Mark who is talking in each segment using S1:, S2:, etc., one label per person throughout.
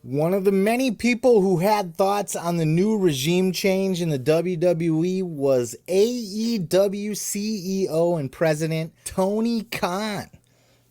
S1: One of the many people who had thoughts on the new regime change in the WWE was AEW CEO and President Tony Khan.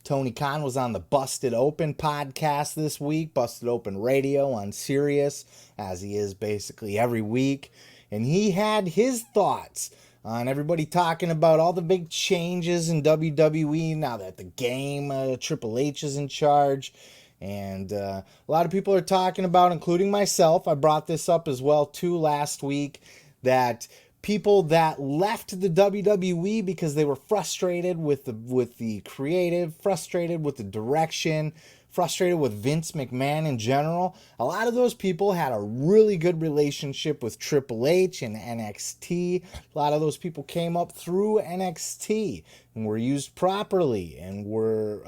S1: Tony Khan was on the Busted Open podcast this week, Busted Open Radio on Sirius, as he is basically every week. And he had his thoughts on everybody talking about all the big changes in WWE now that the game, Triple H is in charge. And a lot of people are talking about, including myself, I brought this up as well too last week, that people that left the WWE because they were frustrated with the creative, frustrated with the direction, frustrated with Vince McMahon in general. A lot of those people had a really good relationship with Triple H and NXT. A lot of those people came up through NXT and were used properly and were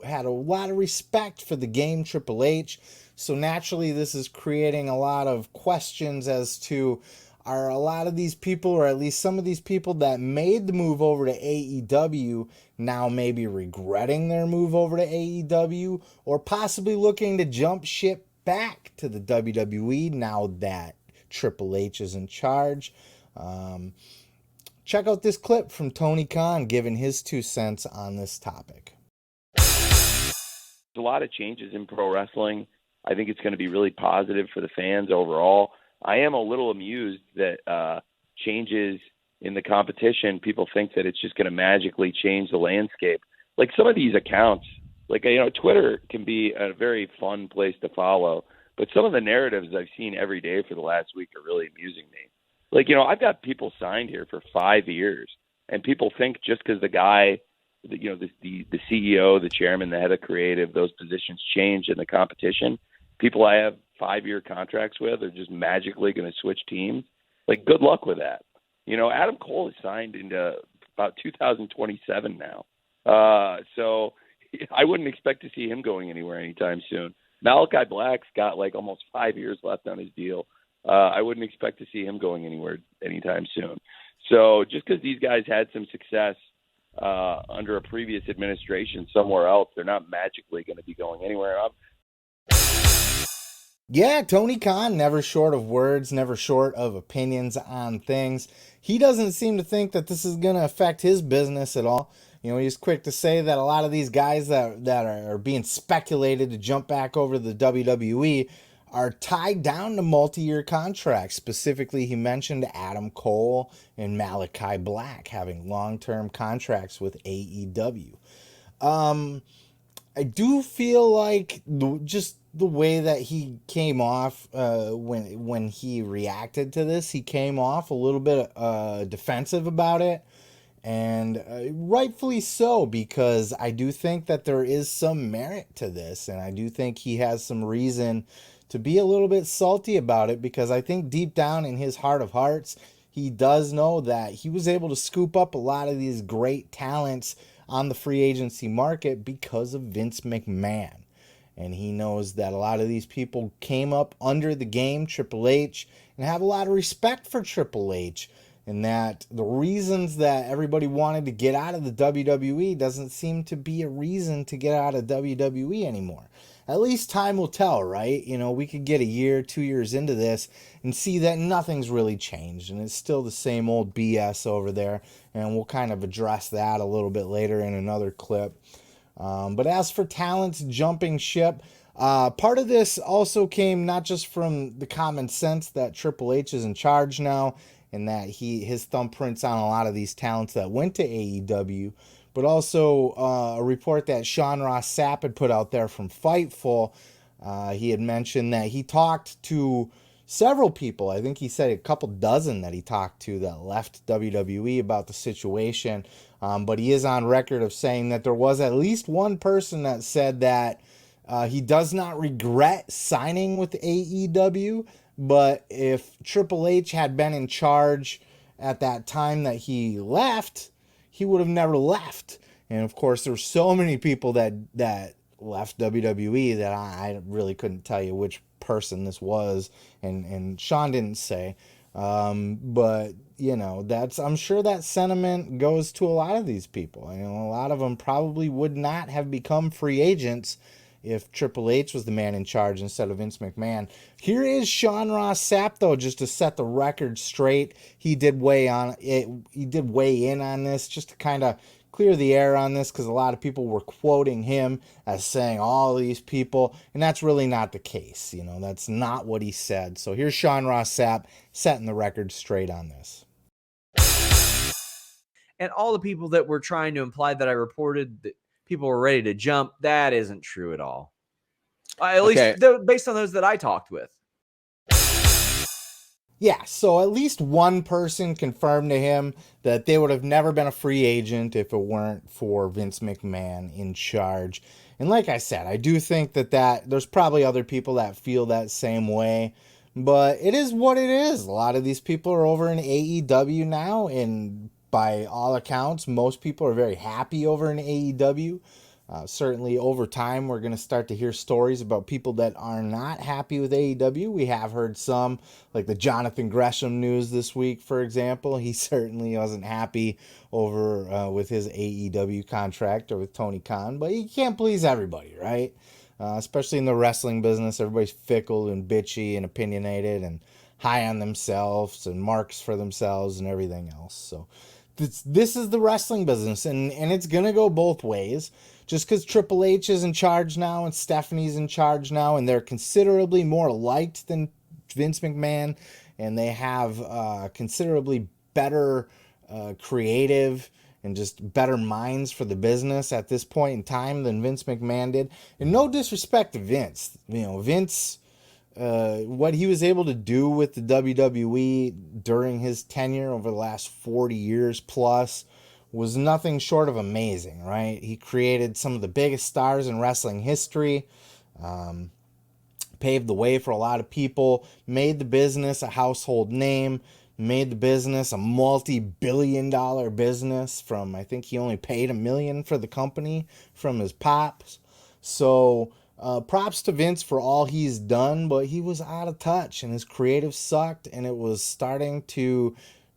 S1: had a lot of respect for the game Triple H. So naturally, this is creating a lot of questions as to, are a lot of these people, or at least some of these people that made the move over to AEW, now maybe regretting their move over to AEW, or possibly looking to jump ship back to the WWE now that Triple H is in charge. Check out this clip from Tony Khan giving his 2 cents on this topic.
S2: There's a lot of changes in pro wrestling. I think it's going to be really positive for the fans overall. I am a little amused that changes in the competition, people think that it's just going to magically change the landscape. Like some of these accounts, like, Twitter can be a very fun place to follow, but some of the narratives I've seen every day for the last week are really amusing me. Like, I've got people signed here for 5 years, and people think just because the guy, the CEO, the chairman, the head of creative, those positions change in the competition, people I have 5-year contracts with are just magically going to switch teams. Like, good luck with that. Adam Cole is signed into about 2027 now. So I wouldn't expect to see him going anywhere anytime soon. Malachi Black's got like almost 5 years left on his deal. I wouldn't expect to see him going anywhere anytime soon. So just because these guys had some success under a previous administration somewhere else, they're not magically going to be going anywhere up.
S1: Yeah, Tony Khan, never short of words, never short of opinions on things. He doesn't seem to think that this is going to affect his business at all. He's quick to say that a lot of these guys that are being speculated to jump back over to the WWE are tied down to multi-year contracts. Specifically, he mentioned Adam Cole and Malachi Black having long-term contracts with AEW. I do feel like just the way that he came off when he reacted to this, he came off a little bit defensive about it, and rightfully so, because I do think that there is some merit to this, and I do think he has some reason to be a little bit salty about it, because I think deep down in his heart of hearts, he does know that he was able to scoop up a lot of these great talents on the free agency market because of Vince McMahon. And he knows that a lot of these people came up under the game, Triple H, and have a lot of respect for Triple H. And that the reasons that everybody wanted to get out of the WWE doesn't seem to be a reason to get out of WWE anymore. At least time will tell, right? We could get a year, 2 years into this and see that nothing's really changed. And it's still the same old BS over there. And we'll kind of address that a little bit later in another clip. But as for talents jumping ship, part of this also came not just from the common sense that Triple H is in charge now and that his thumbprint's on a lot of these talents that went to AEW, but also a report that Sean Ross Sapp had put out there from Fightful. He had mentioned that he talked to several people. I think he said a couple dozen that he talked to that left WWE about the situation. But he is on record of saying that there was at least one person that said that he does not regret signing with AEW, but if Triple H had been in charge at that time that he left, he would have never left. And of course, there were so many people that left WWE that I really couldn't tell you which person this was, and Sean didn't say. But I'm sure that sentiment goes to a lot of these people. A lot of them probably would not have become free agents if Triple H was the man in charge instead of Vince McMahon. Here is Sean Ross Sapp, though, just to set the record straight. He did weigh in on this just to kind of clear the air on this, because a lot of people were quoting him as saying all these people, and that's really not the case. That's not what he said. So here's Sean Ross Sapp setting the record straight on this.
S3: And all the people that were trying to imply that I reported that people were ready to jump, that isn't true at all. At least based on those that I talked with.
S1: Yeah, so at least one person confirmed to him that they would have never been a free agent if it weren't for Vince McMahon in charge. And like I said, I do think that there's probably other people that feel that same way. But it is what it is. A lot of these people are over in AEW now, and by all accounts, most people are very happy over in AEW. Certainly over time, we're going to start to hear stories about people that are not happy with AEW. We have heard some, like the Jonathan Gresham news this week, for example. He certainly wasn't happy over with his AEW contract or with Tony Khan, but you can't please everybody, right? Especially in the wrestling business, everybody's fickle and bitchy and opinionated and high on themselves and marks for themselves and everything else. So this is the wrestling business, and it's going to go both ways. Just because Triple H is in charge now and Stephanie's in charge now, and they're considerably more liked than Vince McMahon, and they have considerably better creative and just better minds for the business at this point in time than Vince McMahon did. And no disrespect to Vince. Vince, what he was able to do with the WWE during his tenure over the last 40 years plus was nothing short of amazing, right? He created some of the biggest stars in wrestling history, paved the way for a lot of people, made the business a household name, made the business a multi-billion-dollar business from, I think he only paid $1 million for the company from his pops. So props to Vince for all he's done, but he was out of touch and his creative sucked, and it was starting to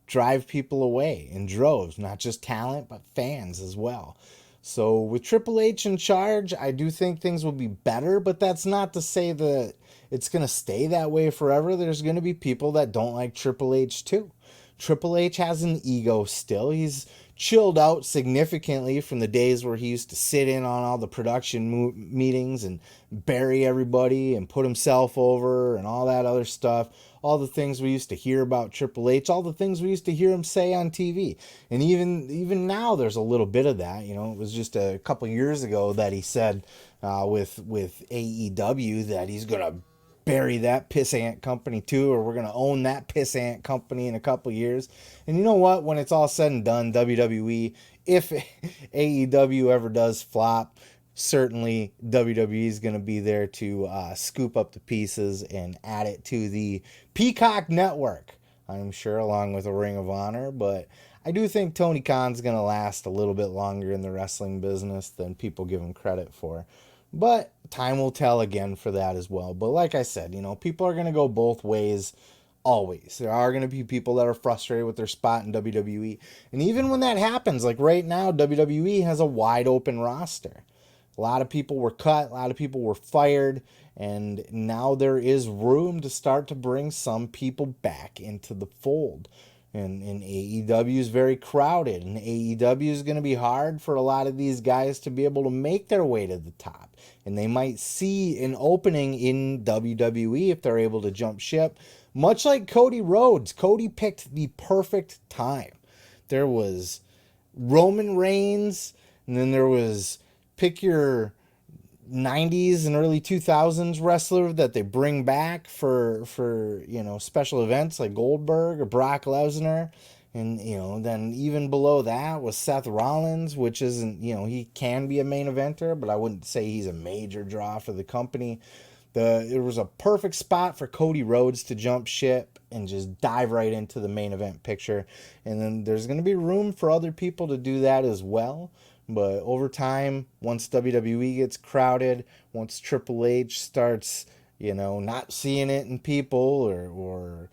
S1: drive people away in droves, not just talent, but fans as well. So with Triple H in charge, I do think things will be better, but that's not to say that it's going to stay that way forever. There's going to be people that don't like Triple H too. Triple H has an ego still. He's chilled out significantly from the days where he used to sit in on all the production meetings and bury everybody and put himself over and all that other stuff. All the things we used to hear about Triple H, all the things we used to hear him say on TV. And even now there's a little bit of that. It was just a couple years ago that he said with AEW that he's going to bury that pissant company too, or we're going to own that pissant company in a couple years. And you know what? When it's all said and done, WWE, if AEW ever does flop, certainly WWE is going to be there to scoop up the pieces and add it to the Peacock network, I'm sure, along with a Ring of Honor. But I do think Tony Khan's going to last a little bit longer in the wrestling business than people give him credit for. But time will tell again for that as well. But like I said, people are going to go both ways always. There are going to be people that are frustrated with their spot in WWE. And even when that happens, like right now, WWE has a wide open roster. A lot of people were cut, a lot of people were fired, and now there is room to start to bring some people back into the fold. And AEW is very crowded, and AEW is going to be hard for a lot of these guys to be able to make their way to the top. And they might see an opening in WWE if they're able to jump ship. Much like Cody Rhodes, Cody picked the perfect time. There was Roman Reigns, and then there was pick your 90s and early 2000s wrestler that they bring back for special events like Goldberg or Brock Lesnar. And, then even below that was Seth Rollins, which isn't, he can be a main eventer, but I wouldn't say he's a major draw for the company. It was a perfect spot for Cody Rhodes to jump ship and just dive right into the main event picture. And then there's going to be room for other people to do that as well. But over time, once WWE gets crowded, once Triple H starts, not seeing it in people or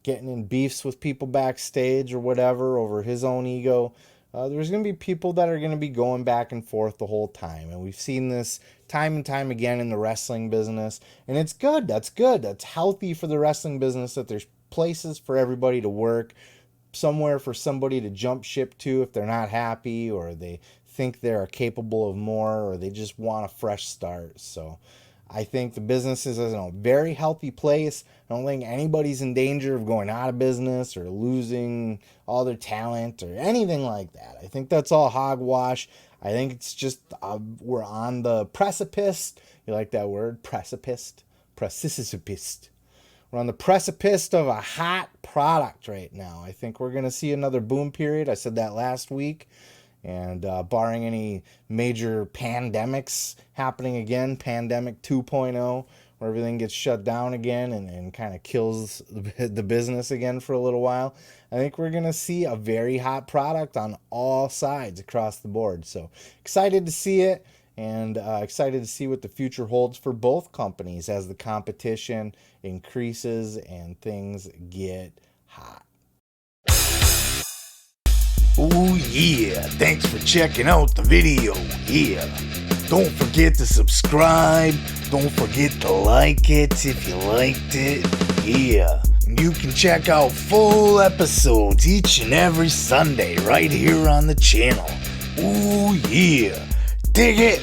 S1: getting in beefs with people backstage or whatever over his own ego, there's going to be people that are going to be going back and forth the whole time. And we've seen this time and time again in the wrestling business. And it's good. That's good. That's healthy for the wrestling business that there's places for everybody to work, somewhere for somebody to jump ship to if they're not happy or they think they're capable of more or they just want a fresh start. So I think the business is in a very healthy place. I don't think anybody's in danger of going out of business or losing all their talent or anything like that. I think that's all hogwash. I think it's just we're on the precipice. You like that word? Precipice? Precipice. We're on the precipice of a hot product right now. I think we're going to see another boom period. I said that last week. And barring any major pandemics happening again, pandemic 2.0, where everything gets shut down again and kind of kills the business again for a little while, I think we're going to see a very hot product on all sides across the board. So excited to see it and excited to see what the future holds for both companies as the competition increases and things get hot. Oh yeah, thanks for checking out the video. Yeah, don't forget to subscribe. Don't forget to like it if you liked it. Yeah, and you can check out full episodes each and every Sunday right here on the channel. Oh yeah, dig it.